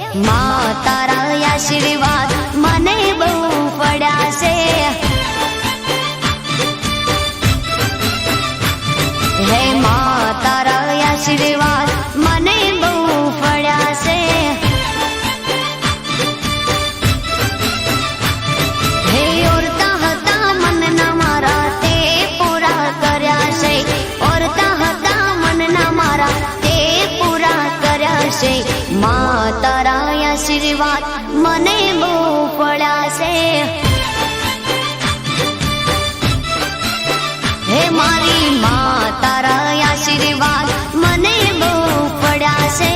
માં તારા આશીર્વાદ મને બહુ પડ્યા છે। હે માં તારા આશીર્વાદ મને બહુ પડ્યા છે। હે ઓરતા હતા મનના મારા તે પૂરા કર્યા છે। ઓરતા હતા મનના મારા તે પૂરા કર્યા છે। માં તારા આશીર્વાદ મને બહુ પડ્યા છે। હે મારી માં તારા આશીર્વાદ મને બહુ પડ્યા છે।